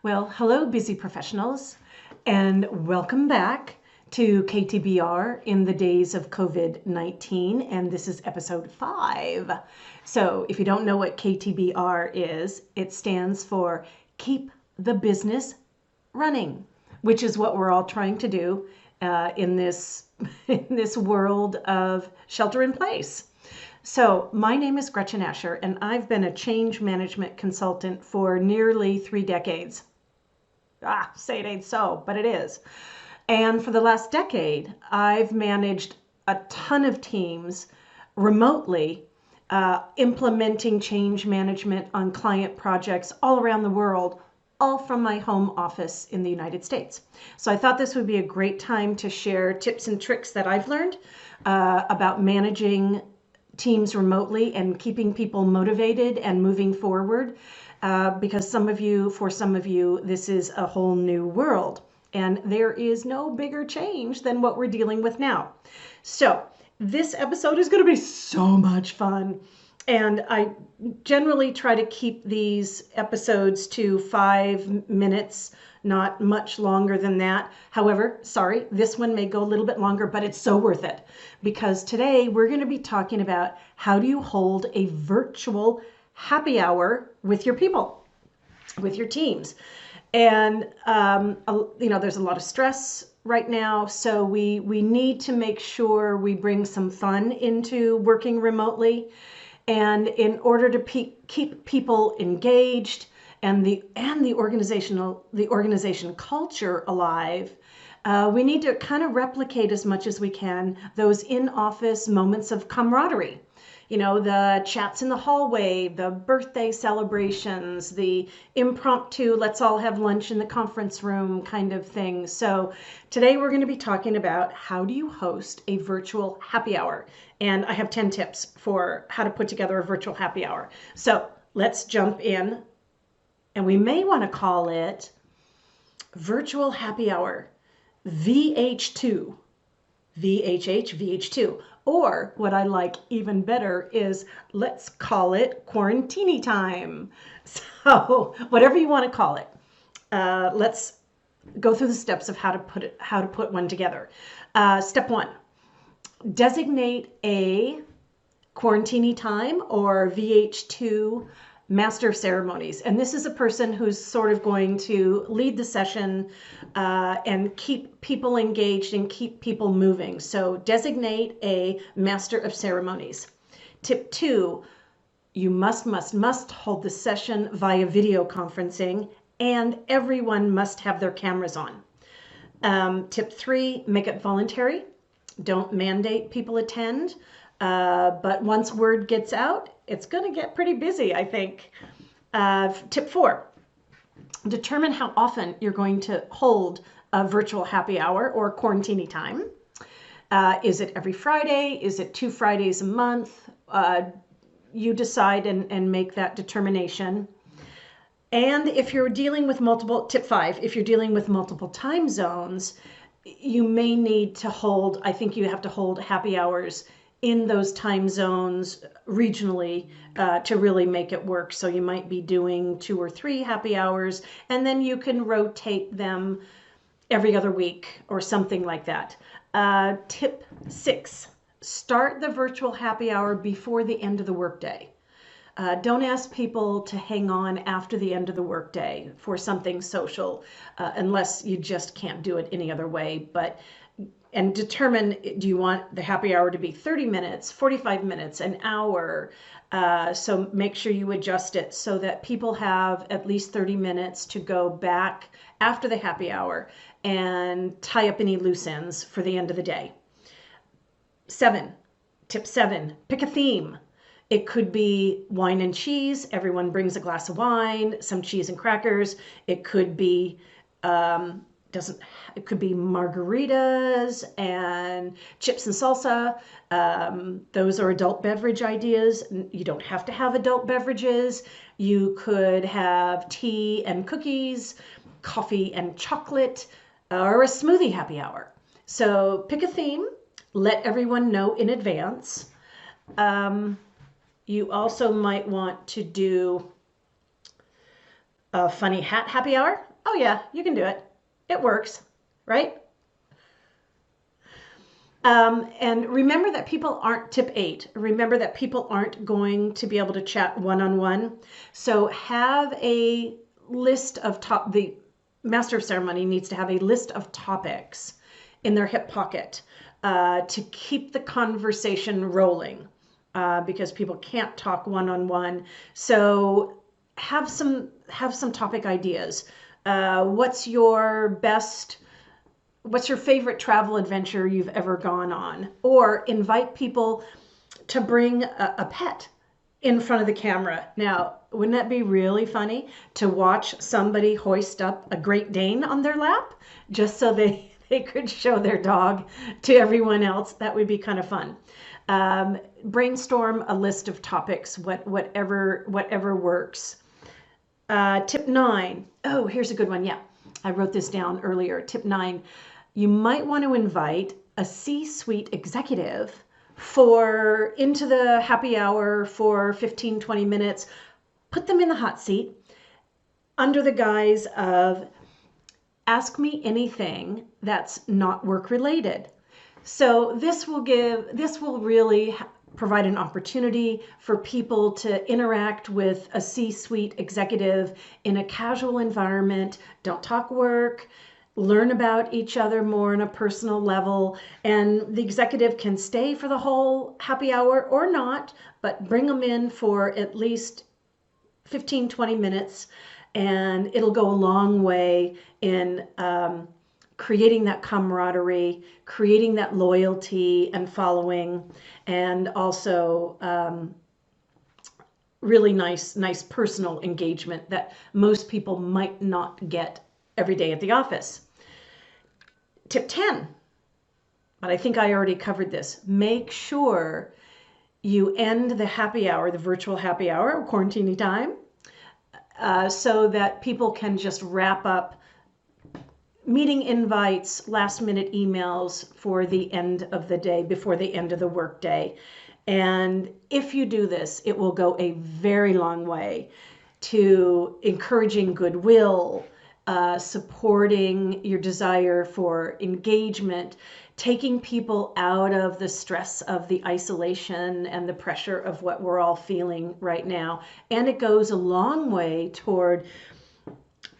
Well, hello, busy professionals, and welcome back to K.T.B.R. in the days of COVID-19, and this is episode 5. So, if you don't know what K.T.B.R. is, it stands for Keep the Business Running, which is what we're all trying to do in this in this world of shelter in place. So, my name is Gretchen, and I've been a change management consultant for nearly 3 decades. Say it ain't so, but it is. And for the last decade, I've managed a ton of teams remotely, implementing change management on client projects all around the world, all from my home office in the United States. So I thought this would be a great time to share tips and tricks that I've learned about managing teams remotely and keeping people motivated and moving forward. Because for some of you, this is a whole new world. And there is no bigger change than what we're dealing with now. So this episode is going to be so much fun. And I generally try to keep these episodes to 5 minutes, not much longer than that. However, sorry, this one may go a little bit longer, but it's so worth it. Because today we're going to be talking about how do you hold a virtual happy hour with your people, with your teams. And, there's a lot of stress right now. So we need to make sure we bring some fun into working remotely. And in order to keep people engaged and the organization culture alive, we need to kind of replicate as much as we can those in-office moments of camaraderie. The chats in the hallway, the birthday celebrations, the impromptu, let's all have lunch in the conference room kind of thing. So today we're going to be talking about how do you host a virtual happy hour? And I have 10 tips for how to put together a virtual happy hour. So let's jump in. And we may want to call it virtual happy hour VH2. VH2. Or what I like even better is let's call it quarantini time. So whatever you want to call it, let's go through the steps of how to put one together. Step 1, designate a quarantini time or VH2 master of ceremonies. And this is a person who's sort of going to lead the session and keep people engaged and keep people moving. So designate a master of ceremonies. Tip 2, you must hold the session via video conferencing, and everyone must have their cameras on. Tip 3, make it voluntary. Don't mandate people attend. But once word gets out, it's going to get pretty busy, I think. Tip 4, determine how often you're going to hold a virtual happy hour or quarantini time. Is it every Friday? Is it 2 Fridays a month? You decide and make that determination. And if you're dealing with tip 5, if you're dealing with multiple time zones, you may need to I think you have to hold happy hours in those time zones regionally to really make it work. So you might be doing 2 or 3 happy hours, and then you can rotate them every other week or something like that. Tip 6, start the virtual happy hour before the end of the workday. Don't ask people to hang on after the end of the workday for something social unless you just can't do it any other way. And determine, do you want the happy hour to be 30 minutes, 45 minutes, an hour? So make sure you adjust it so that people have at least 30 minutes to go back after the happy hour and tie up any loose ends for the end of the day. Tip 7, pick a theme. It could be wine and cheese. Everyone brings a glass of wine, some cheese and crackers. It could be it could be margaritas and chips and salsa. Those are adult beverage ideas. You don't have to have adult beverages. You could have tea and cookies, coffee and chocolate, or a smoothie happy hour. So pick a theme, let everyone know in advance. You also might want to do a funny hat happy hour. Oh yeah, you can do it. It works, right? And remember that people aren't tip 8. Remember that people aren't going to be able to chat one-on-one. So have a list of the master of ceremony needs to have a list of topics in their hip pocket to keep the conversation rolling because people can't talk one-on-one. So have some topic ideas. What's your favorite travel adventure you've ever gone on? Or invite people to bring a pet in front of the camera. Now, wouldn't that be really funny to watch somebody hoist up a Great Dane on their lap just so they could show their dog to everyone else? That would be kind of fun. Brainstorm a list of topics, whatever works. Tip 9. Oh, here's a good one. Yeah, I wrote this down earlier. Tip 9. You might want to invite a C-suite executive into the happy hour for 15, 20 minutes. Put them in the hot seat under the guise of ask me anything that's not work related. So this will really provide an opportunity for people to interact with a C-suite executive in a casual environment. Don't talk work, learn about each other more on a personal level, and the executive can stay for the whole happy hour or not, but bring them in for at least 15, 20 minutes, and it'll go a long way in creating that camaraderie, creating that loyalty and following, and also really nice personal engagement that most people might not get every day at the office. Tip 10, but I think I already covered this. Make sure you end the happy hour, the virtual happy hour, quarantine time, so that people can just wrap up meeting invites, last minute emails for the end of the day, before the end of the workday. And if you do this, it will go a very long way to encouraging goodwill, supporting your desire for engagement, taking people out of the stress of the isolation and the pressure of what we're all feeling right now. And it goes a long way toward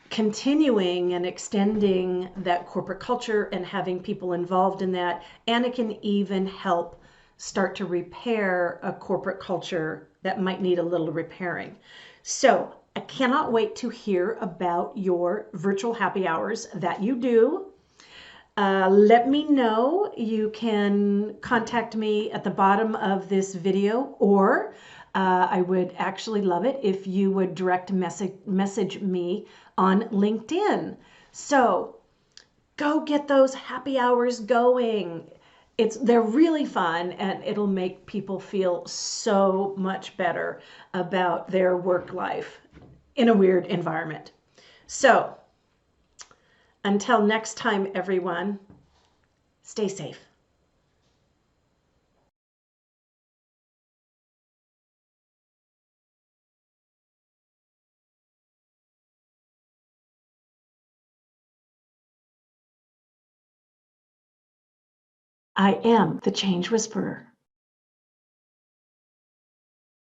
continuing and extending that corporate culture and having people involved in that. And it can even help start to repair a corporate culture that might need a little repairing. So I cannot wait to hear about your virtual happy hours that you do. Let me know. You can contact me at the bottom of this video, or I would actually love it if you would direct message me on LinkedIn. So go get those happy hours going. They're really fun, and it'll make people feel so much better about their work life in a weird environment. So until next time, everyone, stay safe. I am the Change Whisperer.